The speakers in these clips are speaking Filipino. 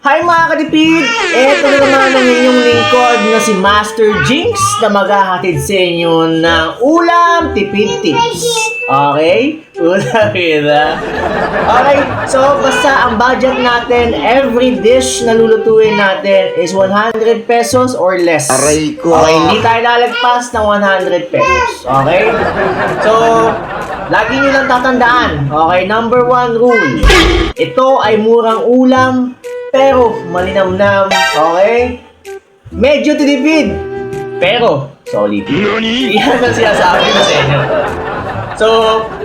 Hi mga katipid! Ito na naman ang inyong lingkod na si Master Jinx na maghahatid sa inyo ng ulam tipid tips. Okay? Ulam kita. Okay, so basta ang budget natin, every dish na lulutuin natin is 100 pesos or less. Aray ko. Okay, hindi tayo lalagpas ng 100 pesos. Okay? So, lagi nyo lang tatandaan. Okay, number 1 rule. Ito ay murang ulam, pero malinamnam, okay? Medyo tinipid, pero solid. Yan ang sinasabi ko sa inyo. So,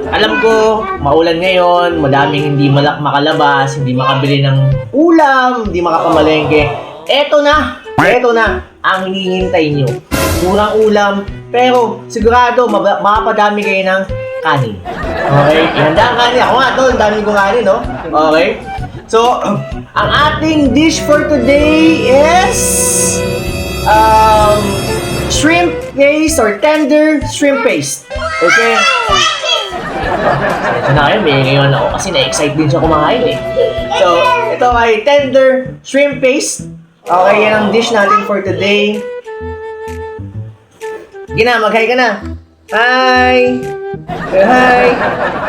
alam ko, maulan ngayon, madaming hindi makalabas, hindi makabili ng ulam, hindi makapamalengke. Eto na ang hinihintay nyo. Murang ulam, pero sigurado makapadami kayo ng kanin. Okay? Ihanda ang kanin. Ako nga, tol, ang dami kong kanin, no? Okay? So, ang ating dish for today is shrimp paste or tender shrimp paste. Okay? Ito na kayo, may ngayon ako kasi na-excite din siya kumain eh. So, ito ay tender shrimp paste. Okay, yan ang dish natin for today. Gina, mag-hi ka na. Hi! Hi!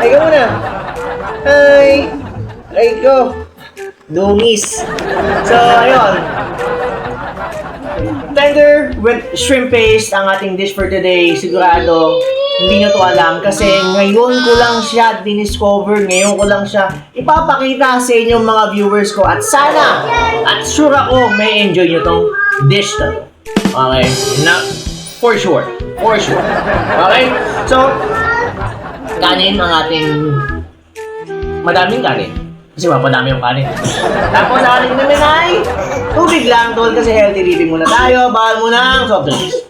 Hi ka muna! Hi! Hi ko! Dungis. So, ayun. Tender with shrimp paste ang ating dish for today. Sigurado, hindi nyo to alam kasi ngayon ko lang siya diniscover. Ngayon ko lang siya ipapakita sa inyong mga viewers ko. At sana, at sure ako, may enjoy nyo tong dish na to. Okay? Na, for sure. For sure. Okay? So, kanin ang ating madaming kanin. Kasi mapadami yung kanin. Tapos sa ating namin ay tubig lang, tol, kasi healthy living muna tayo. Bawal muna ang soft drinks.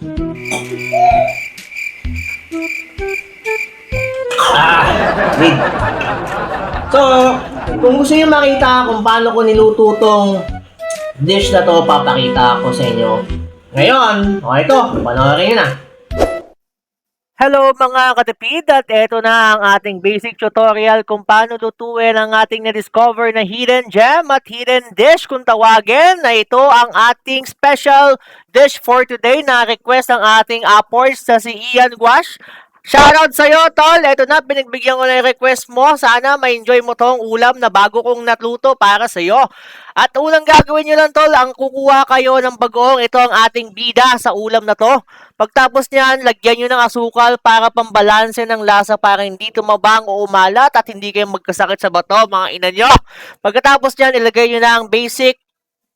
Read. So, kung gusto niyo makita kung paano ko niluto tong dish na to, papakita ko sa inyo. Ngayon, okay to, panoorin nyo na. Hello mga katipid, at eto na ang ating basic tutorial kung paano lutuin ang ating na-discover na hidden gem at hidden dish kung tawagin, na ito ang ating special dish for today na request ng ating apors na si Ian Guash. Shoutout sa'yo, tol! Eto na, pinagbigyan ko na yung request mo. Sana ma-enjoy mo tong ulam na bago kong natluto para sa'yo. At unang gagawin nyo lang, tol, ang kukuha kayo ng bagoong. Ito ang ating bida sa ulam na to. Pagtapos niyan, lagyan nyo ng asukal para pambalanse ng lasa para hindi tumabang o umalat at hindi kayo magkasakit sa bato, mga ina nyo. Pagkatapos niyan, ilagay nyo na ang basic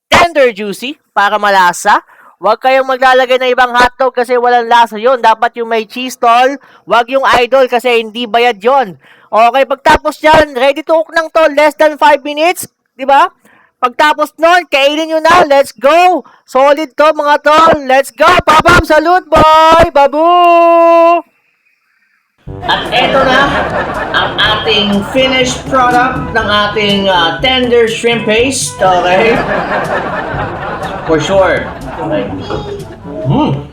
tender juicy para malasa. Huwag kayong maglalagay ng ibang hotdog kasi walang lasa yon. Dapat yung may cheese, tol. Huwag yung idol kasi hindi bayad yon. Okay, pagtapos yan, ready to cook ng tol. Less than 5 minutes. Diba? Pagtapos nun, kainin nyo na. Let's go. Solid to mga tol. Let's go. Papam, salute boy. Babu! At eto na ang ating finished product ng ating tender shrimp paste. Okay? For sure. Okay.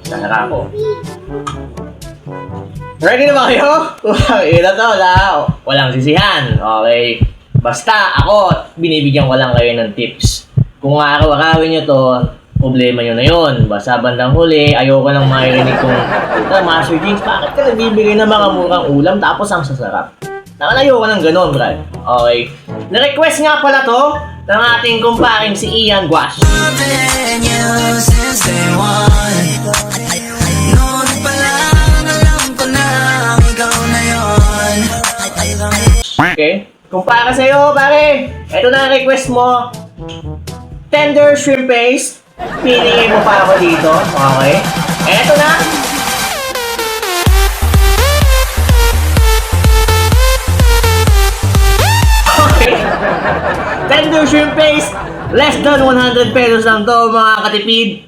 Sarap ako. Ready na ba kayo? Ito to, walang sisihan. Okay. Basta ako, binibigyan ko lang kayo ng tips. Kung araw-arawin nyo to, problema nyo na yun. Basta bandang huli, ayoko lang makirinig kung, Master Jinx, bakit ka nagbibigay ng mga murang ulam tapos ang sasarap? Nakalayo ko ng ganun, Brad. Okay. Na-request nga pala to ng ating kumparing si Ian Guash. Okay. Kung para sa'yo, pare, ito na ang request mo. Tender shrimp paste. Piningin mo pa ako dito. Okay. Ito na. Okay. Tender shrimp paste. Less than 100 pesos lang to, mga katipid.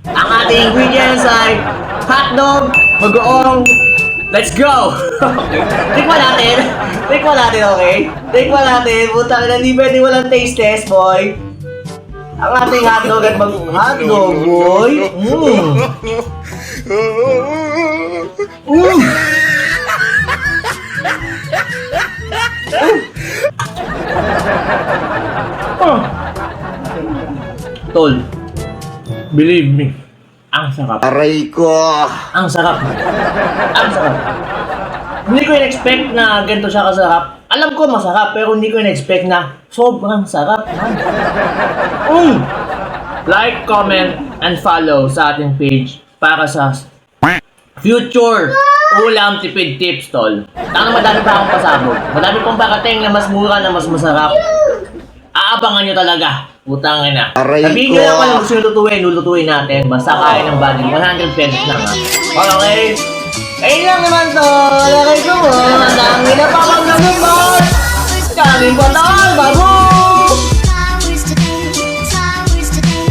Ang ating ingredients ay hotdog, bagoong. Let's go! Okay. Tikman natin, okay? Tikman natin. Putang ina, hindi pwede walang taste test, boy. Ang ating hotdog at hotdog, boy. tol. Believe me, ang sarap. Aray ko! Ang sarap. Ang sarap. Hindi ko in-expect na ganito siya kasarap. Alam ko masarap, pero hindi ko in-expect na sobrang sarap. Like, comment, and follow sa ating page para sa future ulam tipid tips, tol. Tama, madami pa akong pasabog. Madami pang parating na mas mura na mas masarap. Aabangan nyo talaga. Putang ina. Aray Sabihin nyo ko. lang kung ano gusto nyo lulutuin natin. Basta kaya ng budget. 100 pesos lang, ha. Okay? Ayun lang naman, tol. Aray ko mo. Ang dami na pa kang nagumot. Kaming bataan, baboy!